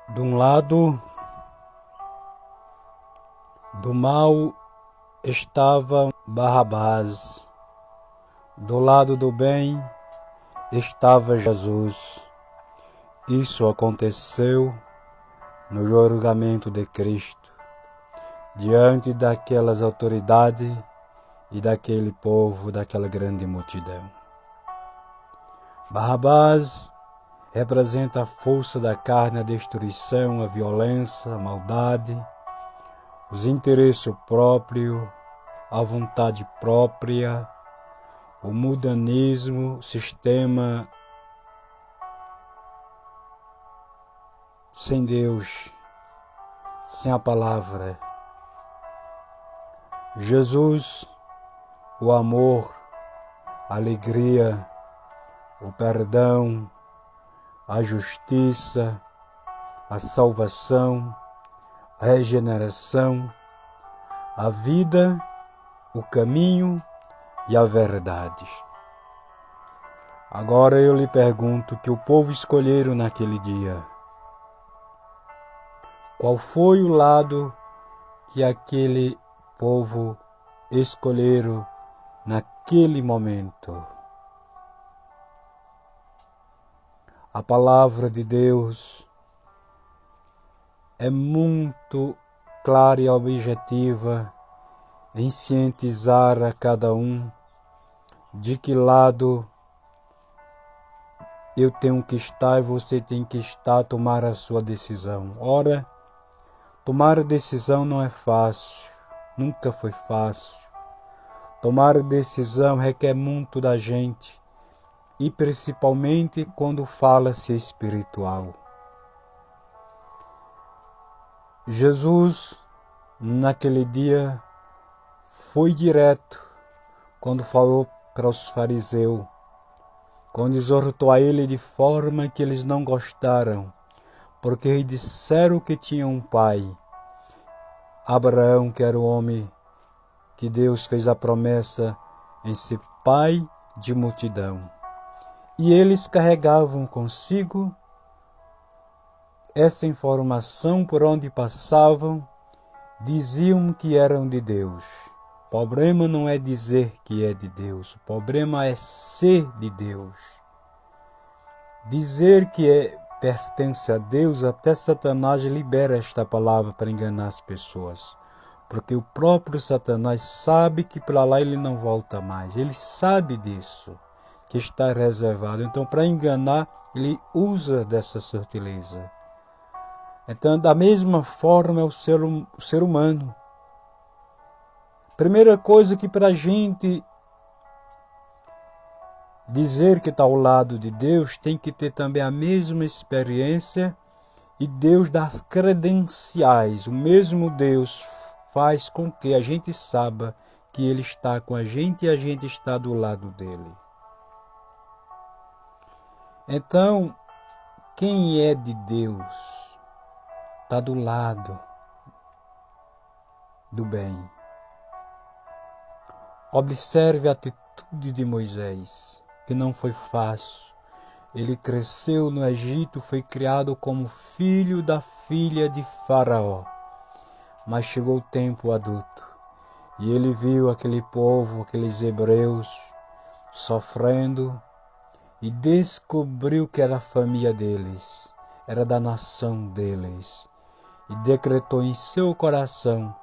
De um lado do mal estava Barrabás, do lado do bem estava Jesus. Isso aconteceu no julgamento de Cristo, diante daquelas autoridades e daquele povo, daquela grande multidão. Barrabás representa a força da carne, a destruição, a violência, a maldade, os interesses próprios, a vontade própria, o mundanismo, o sistema sem Deus, sem a palavra. Jesus, o amor, a alegria, o perdão, a justiça, a salvação, a regeneração, a vida, o caminho e a verdade. Agora eu lhe pergunto que o povo escolheram naquele dia. Qual foi o lado que aquele povo escolheram naquele momento? A palavra de Deus é muito clara e objetiva em cientizar a cada um de que lado eu tenho que estar e você tem que estar, tomar a sua decisão. Ora, tomar a decisão não é fácil, nunca foi fácil. Tomar a decisão requer muito da gente, e principalmente quando fala-se espiritual. Jesus, naquele dia, foi direto quando falou para os fariseus, quando exortou a ele de forma que eles não gostaram, porque eles disseram que tinha um pai, Abraão, que era o homem que Deus fez a promessa em ser pai de multidão. E eles carregavam consigo essa informação por onde passavam, diziam que eram de Deus. O problema não é dizer que é de Deus, o problema é ser de Deus. Dizer que pertence a Deus, até Satanás libera esta palavra para enganar as pessoas. Porque o próprio Satanás sabe que para lá ele não volta mais. Ele sabe disso, que está reservado. Então, para enganar, ele usa dessa sutileza. Então, da mesma forma é o ser humano. Primeira coisa que para a gente dizer que está ao lado de Deus, tem que ter também a mesma experiência e Deus das credenciais. O mesmo Deus faz com que a gente saiba que Ele está com a gente e a gente está do lado dele. Então, quem é de Deus está do lado do bem. Observe a atitude de Moisés, que não foi fácil. Ele cresceu no Egito, foi criado como filho da filha de Faraó. Mas chegou o tempo adulto e ele viu aquele povo, aqueles hebreus, sofrendo e descobriu que era a família deles, era da nação deles. E decretou em seu coração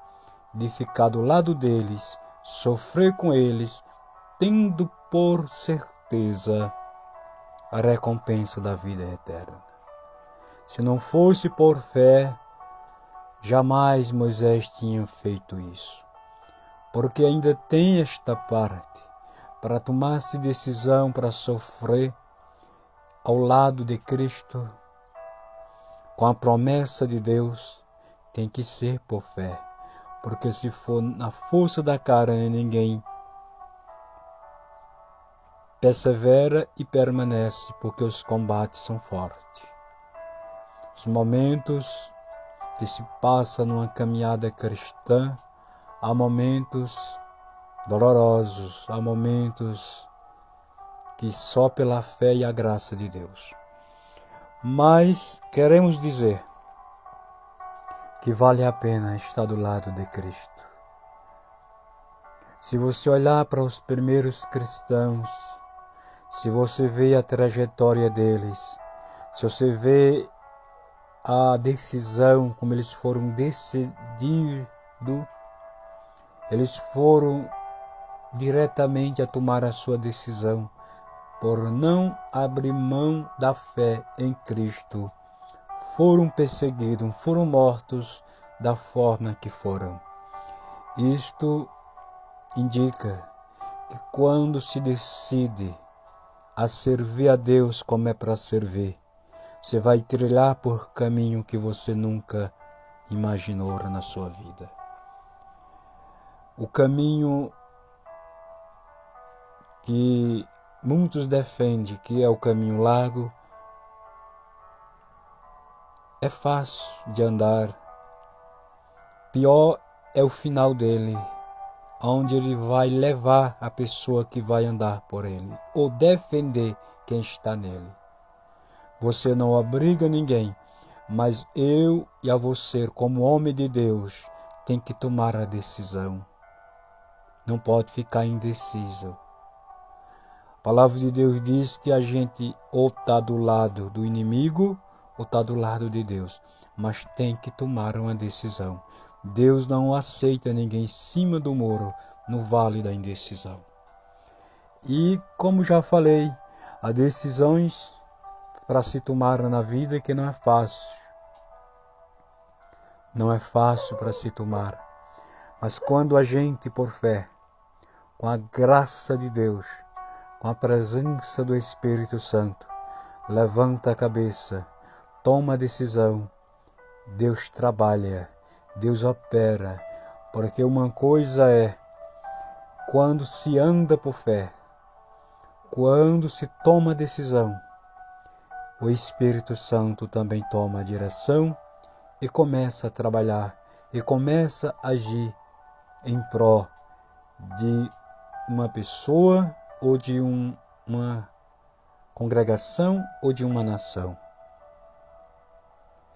de ficar do lado deles, sofrer com eles, tendo por certeza a recompensa da vida eterna. Se não fosse por fé, jamais Moisés tinha feito isso. Porque ainda tem esta parte, para tomar-se decisão, para sofrer ao lado de Cristo, com a promessa de Deus, tem que ser por fé. Porque se for na força da carne, ninguém persevera e permanece, porque os combates são fortes. Os momentos que se passa numa caminhada cristã, há momentos dolorosos, há momentos que só pela fé e a graça de Deus. Mas queremos dizer que vale a pena estar do lado de Cristo. Se você olhar para os primeiros cristãos, se você vê a trajetória deles, se você vê a decisão, como eles foram decididos, eles foram diretamente a tomar a sua decisão por não abrir mão da fé em Cristo. Foram perseguidos, foram mortos da forma que foram. Isto indica que quando se decide a servir a Deus como é para servir, você vai trilhar por caminho que você nunca imaginou na sua vida. O caminho que muitos defendem que é o caminho largo, é fácil de andar. Pior é o final dele, onde ele vai levar a pessoa que vai andar por ele, ou defender quem está nele. Você não obriga ninguém, mas eu e a você, como homem de Deus, tem que tomar a decisão. Não pode ficar indeciso. A palavra de Deus diz que a gente ou está do lado do inimigo ou está do lado de Deus, mas tem que tomar uma decisão. Deus não aceita ninguém em cima do muro, no vale da indecisão. E, como já falei, há decisões para se tomar na vida que não é fácil. Não é fácil para se tomar. Mas quando a gente, por fé, com a graça de Deus, com a presença do Espírito Santo, levanta a cabeça, toma a decisão, Deus trabalha, Deus opera, porque uma coisa é quando se anda por fé, quando se toma a decisão, o Espírito Santo também toma a direção e começa a trabalhar, e começa a agir em prol de uma pessoa ou de uma congregação ou de uma nação.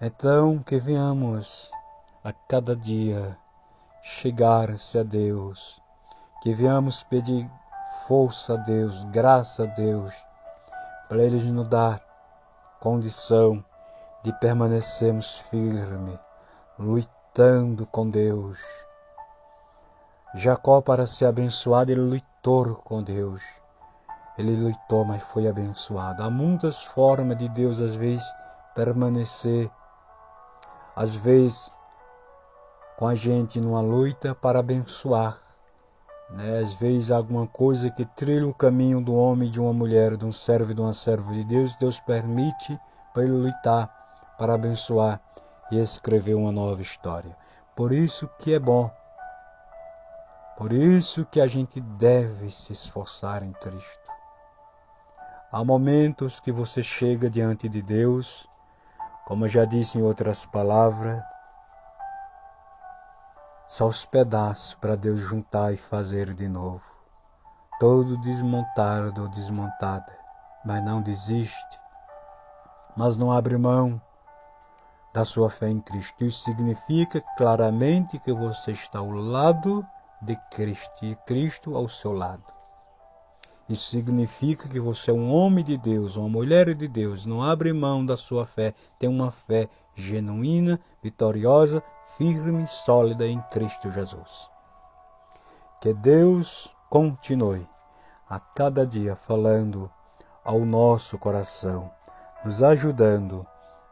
Então, que venhamos a cada dia chegar-se a Deus, que venhamos pedir força a Deus, graça a Deus, para Ele nos dar condição de permanecermos firmes, lutando com Deus. Jacó, para ser abençoado, ele lutou com Deus. Ele lutou, mas foi abençoado. Há muitas formas de Deus, às vezes, permanecer, às vezes, com a gente numa luta para abençoar. Às vezes, alguma coisa que trilha o caminho do homem, de uma mulher, de um servo e de uma serva de Deus, Deus permite para ele lutar, para abençoar e escrever uma nova história. Por isso que é bom. Por isso que a gente deve se esforçar em Cristo. Há momentos que você chega diante de Deus, como eu já disse em outras palavras, só os pedaços para Deus juntar e fazer de novo. Todo desmontado ou desmontada, mas não desiste, mas não abre mão da sua fé em Cristo. Isso significa claramente que você está ao lado de Cristo e Cristo ao seu lado. Isso significa que você é um homem de Deus, uma mulher de Deus, não abre mão da sua fé, tem uma fé genuína, vitoriosa, firme e sólida em Cristo Jesus. Que Deus continue a cada dia falando ao nosso coração, nos ajudando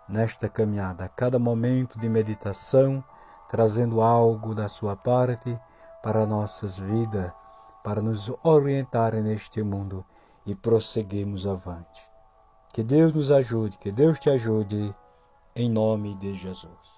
nesta caminhada, a cada momento de meditação, trazendo algo da sua parte para nossas vidas, para nos orientar neste mundo e prosseguirmos avante. Que Deus nos ajude, que Deus te ajude, em nome de Jesus.